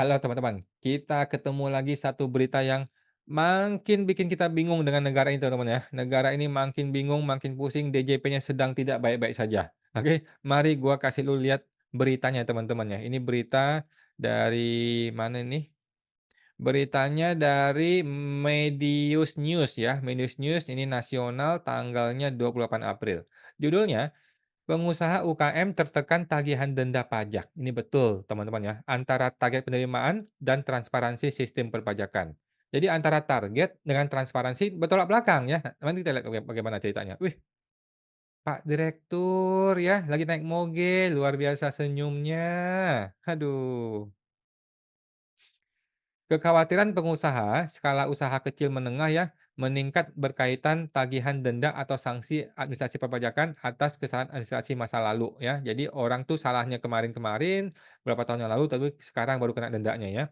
Halo teman-teman, kita ketemu lagi satu berita yang makin bikin kita bingung dengan negara ini teman-teman ya. Negara ini makin bingung, makin pusing, DJP-nya sedang tidak baik-baik saja. Oke, mari gua kasih lu lihat beritanya teman-teman ya. Ini berita dari mana nih? Beritanya dari Medius News ya. Medius News ini nasional tanggalnya 28 April. Judulnya pengusaha UKM tertekan tagihan denda pajak. Ini betul, teman-teman ya, antara target penerimaan dan transparansi sistem perpajakan. Jadi antara target dengan transparansi bertolak belakang ya. Nanti kita lihat bagaimana ceritanya. Wih, Pak Direktur ya, lagi naik moge, luar biasa senyumnya. Aduh. Kekhawatiran pengusaha skala usaha kecil menengah ya meningkat berkaitan tagihan denda atau sanksi administrasi perpajakan atas kesalahan administrasi masa lalu ya. Jadi orang tuh salahnya kemarin-kemarin, berapa tahun yang lalu, tapi sekarang baru kena dendanya ya.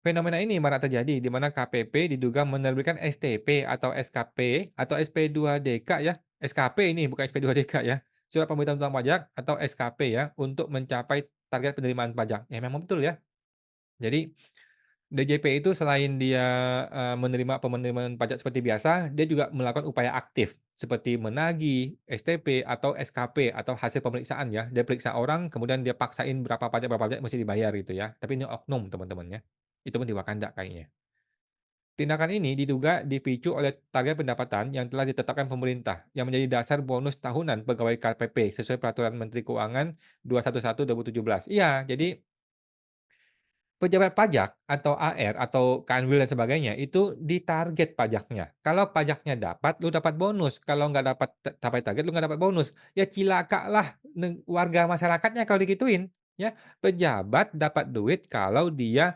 Fenomena ini marak terjadi di mana KPP diduga menerbitkan STP atau SKP atau SP2DK ya. SKP ini bukan SP2DK ya. Surat pemberitahuan tentang pajak atau SKP ya untuk mencapai target penerimaan pajak. Ya memang betul ya. Jadi DJP itu selain dia, menerima penerimaan pajak seperti biasa, dia juga melakukan upaya aktif seperti menagih, STP atau SKP atau hasil pemeriksaan ya. Dia periksa orang kemudian dia paksain berapa pajak mesti dibayar gitu ya. Tapi ini oknum teman-teman ya. Itu pun di Wakanda kayaknya. Tindakan ini diduga dipicu oleh target pendapatan yang telah ditetapkan pemerintah, yang menjadi dasar bonus tahunan pegawai KPP sesuai Peraturan Menteri Keuangan 211/2017. Iya, jadi pejabat pajak atau AR atau Kanwil dan sebagainya itu ditarget pajaknya. Kalau pajaknya dapat, lu dapat bonus. Kalau nggak dapat capai target, lu nggak dapat bonus. Ya cilakalah warga masyarakatnya kalau digituin, ya. Pejabat dapat duit kalau dia,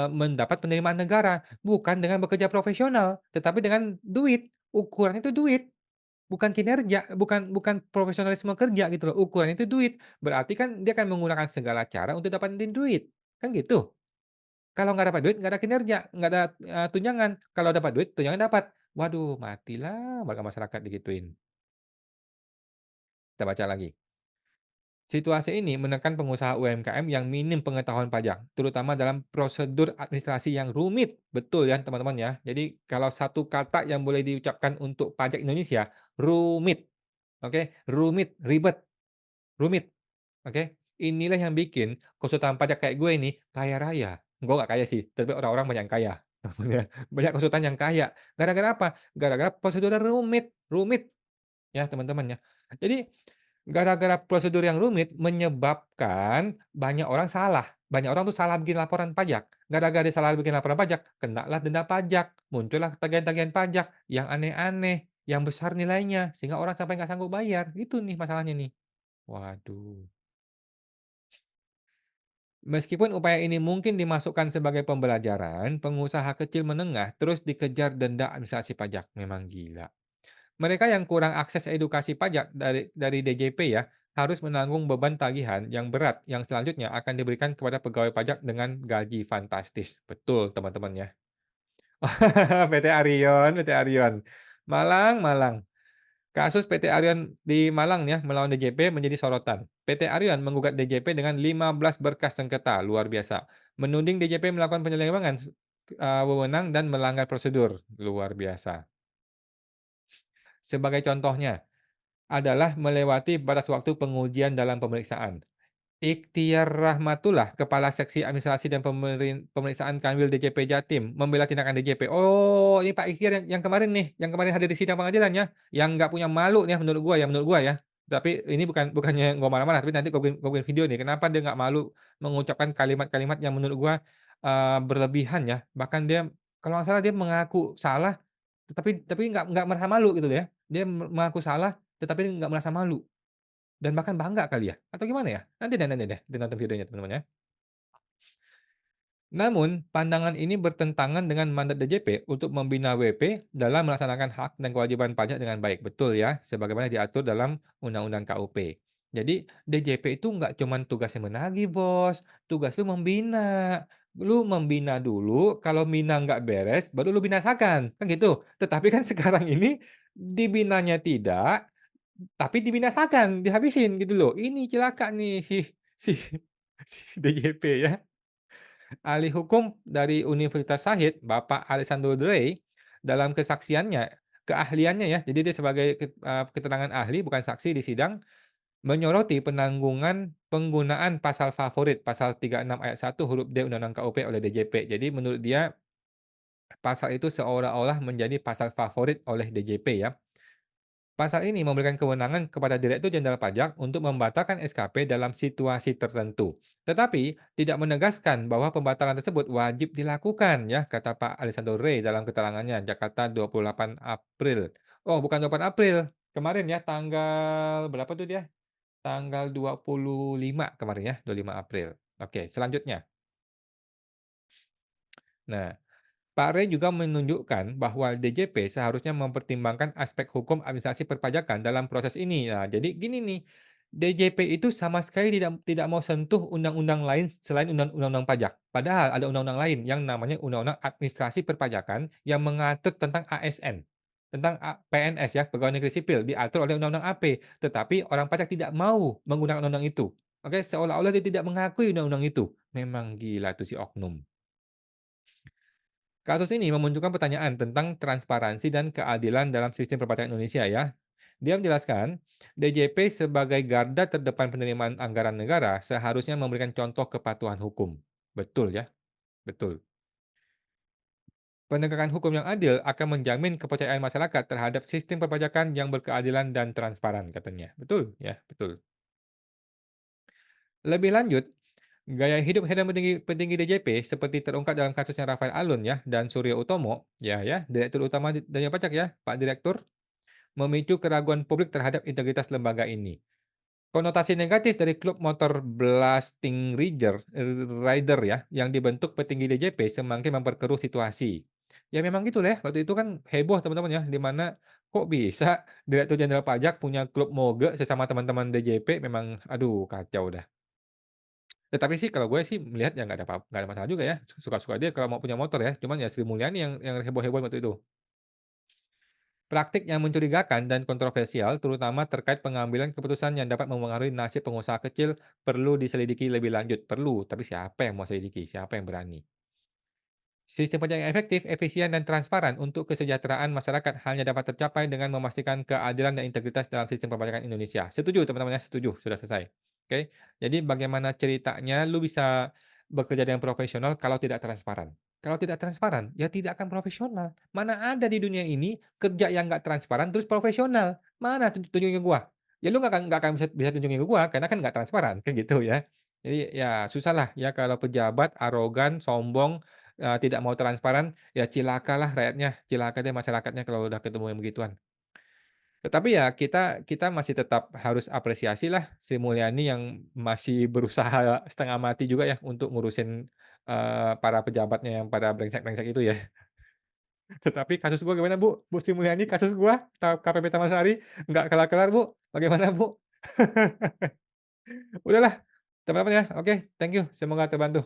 mendapat penerimaan negara, bukan dengan bekerja profesional, tetapi dengan duit. Ukurannya itu duit, bukan kinerja, bukan profesionalisme kerja gitu loh, ukurannya itu duit. Berarti kan dia akan menggunakan segala cara untuk dapatin duit, kan gitu? Kalau nggak dapat duit, nggak ada kinerja, nggak ada, tunjangan. Kalau dapat duit, tunjangan dapat. Waduh, matilah warga masyarakat digituin. Kita baca lagi. Situasi ini menekan pengusaha UMKM yang minim pengetahuan pajak, terutama dalam prosedur administrasi yang rumit. Betul ya, teman-teman ya. Jadi kalau satu kata yang boleh diucapkan untuk pajak Indonesia, rumit. Oke, rumit, ribet, rumit. Oke. Inilah yang bikin konsultan pajak kayak gue ini kaya raya. Gue nggak kaya sih, tapi orang-orang banyak yang kaya. Banyak konsultan yang kaya. Gara-gara apa? Gara-gara prosedurnya rumit, rumit ya teman-teman ya. Jadi gara-gara prosedur yang rumit menyebabkan banyak orang salah. Banyak orang tuh salah bikin laporan pajak. Gara-gara dia salah bikin laporan pajak, kenalah denda pajak. Muncullah tagihan-tagihan pajak yang aneh-aneh, yang besar nilainya, sehingga orang sampai nggak sanggup bayar. Itu nih masalahnya nih. Waduh. Meskipun upaya ini mungkin dimasukkan sebagai pembelajaran, pengusaha kecil menengah terus dikejar denda administrasi pajak. Memang gila. Mereka yang kurang akses edukasi pajak dari DJP ya, harus menanggung beban tagihan yang berat yang selanjutnya akan diberikan kepada pegawai pajak dengan gaji fantastis. Betul, teman-teman ya. PT Arion, PT Arion. Malang, Malang. Kasus PT Arion di Malang ya, melawan DJP menjadi sorotan. PT Arion menggugat DJP dengan 15 berkas sengketa, luar biasa. Menuding DJP melakukan penyelewengan wewenang dan melanggar prosedur, luar biasa. Sebagai contohnya adalah melewati batas waktu pengujian dalam pemeriksaan. Ikhtiar Rahmatullah, Kepala Seksi Administrasi dan Pemeriksaan Kanwil DJP Jatim, membela tindakan DJP. Oh, ini Pak Ikhtiar yang kemarin nih, yang kemarin hadir di sidang pengadilan ya, yang nggak punya malu nih menurut gua ya. Tapi ini bukannya gua marah-marah, tapi nanti gua bikin video nih, kenapa dia nggak malu mengucapkan kalimat-kalimat yang menurut gua, berlebihan ya. Bahkan dia kalau nggak salah dia mengaku salah, tapi nggak merasa malu gitu loh ya. Dia mengaku salah, tetapi nggak merasa malu. Dan bahkan bangga kali ya? Atau gimana ya? Nanti deh ditonton videonya teman-teman ya. Namun, pandangan ini bertentangan dengan mandat DJP untuk membina WP dalam melaksanakan hak dan kewajiban pajak dengan baik. Betul ya, sebagaimana diatur dalam Undang-Undang KUP. Jadi, DJP itu nggak cuman tugasnya menagih, Bos. Tugas lu membina. Lu membina dulu, kalau mina nggak beres, baru lu binasakan. Kan gitu. Tetapi kan sekarang ini, dibinanya tidak, tapi dibinasakan, dihabisin gitu loh. Ini celaka nih si si DJP ya. Ahli hukum dari Universitas Shahid, Bapak Alessandro Drei, dalam keahliannya ya, jadi dia sebagai keterangan ahli bukan saksi di sidang, menyoroti penanggungan penggunaan pasal favorit, pasal 36 ayat 1 huruf D Undang-Undang KUP oleh DJP. Jadi menurut dia, pasal itu seolah-olah menjadi pasal favorit oleh DJP ya. Pasal ini memberikan kewenangan kepada Direktur Jenderal Pajak untuk membatalkan SKP dalam situasi tertentu. Tetapi tidak menegaskan bahwa pembatalan tersebut wajib dilakukan ya, kata Pak Alessandro Rey dalam keterangannya Jakarta 28 April. Oh, bukan 28 April. Kemarin ya tanggal berapa tuh dia? Tanggal 25 kemarin ya, 25 April. Oke, selanjutnya. Nah, Pak Rey juga menunjukkan bahwa DJP seharusnya mempertimbangkan aspek hukum administrasi perpajakan dalam proses ini. Nah, jadi gini nih, DJP itu sama sekali tidak tidak mau sentuh undang-undang lain selain undang-undang pajak. Padahal ada undang-undang lain yang namanya Undang-Undang Administrasi Perpajakan yang mengatur tentang ASN, tentang PNS ya, pegawai negeri sipil, diatur oleh Undang-Undang AP. Tetapi orang pajak tidak mau menggunakan undang itu. Oke, seolah-olah dia tidak mengakui undang-undang itu. Memang gila tuh si oknum. Kasus ini memunculkan pertanyaan tentang transparansi dan keadilan dalam sistem perpajakan Indonesia ya. Dia menjelaskan, DJP sebagai garda terdepan penerimaan anggaran negara seharusnya memberikan contoh kepatuhan hukum. Betul ya, betul. Penegakan hukum yang adil akan menjamin kepercayaan masyarakat terhadap sistem perpajakan yang berkeadilan dan transparan katanya. Betul ya, betul. Lebih lanjut, gaya hidup harian petinggi DJP seperti terungkap dalam kasusnya Rafael Alun ya dan Suryo Utomo, ya, Direktur Utama Ditjen Pajak ya, Pak Direktur, memicu keraguan publik terhadap integritas lembaga ini. Konotasi negatif dari klub motor blasting rider ya, yang dibentuk petinggi DJP semakin memperkeruh situasi. Ya memang gitu lah ya, waktu itu kan heboh teman-teman ya, di mana kok bisa Direktur Jenderal Pajak punya klub moge sesama teman-teman DJP, memang aduh kacau dah. Tetapi sih kalau gue sih melihat ya nggak ada masalah juga ya, suka-suka dia kalau mau punya motor ya, cuman ya Sri Mulyani yang heboh-heboh waktu itu. Praktik yang mencurigakan dan kontroversial, terutama terkait pengambilan keputusan yang dapat mempengaruhi nasib pengusaha kecil, perlu diselidiki lebih lanjut. Perlu, tapi siapa yang mau selidiki? Siapa yang berani? Sistem pajak yang efektif, efisien, dan transparan untuk kesejahteraan masyarakat hanya dapat tercapai dengan memastikan keadilan dan integritas dalam sistem perpajakan Indonesia. Setuju teman-teman ya? Setuju, sudah selesai. Oke, jadi bagaimana ceritanya lu bisa bekerja dengan profesional kalau tidak transparan? Kalau tidak transparan, ya tidak akan profesional. Mana ada di dunia ini kerja yang nggak transparan terus profesional? Mana tunjukin ke gua? Ya lu nggak akan bisa tunjukin ke gua karena kan nggak transparan, kan gitu ya. Jadi ya susah lah ya kalau pejabat arogan, sombong, tidak mau transparan, ya cilakalah rakyatnya, cilaka deh masyarakatnya kalau udah ketemu yang begituan. Tetapi ya kita kita masih tetap harus apresiasi lah Sri Mulyani yang masih berusaha setengah mati juga ya untuk ngurusin, para pejabatnya yang pada brengsek-brengsek itu ya. Tetapi kasus gua gimana Bu? Bu Sri Mulyani kasus gua, KPP Taman Sari nggak kelar-kelar Bu, bagaimana Bu? Udahlah teman-teman ya, oke, thank you, semoga terbantu.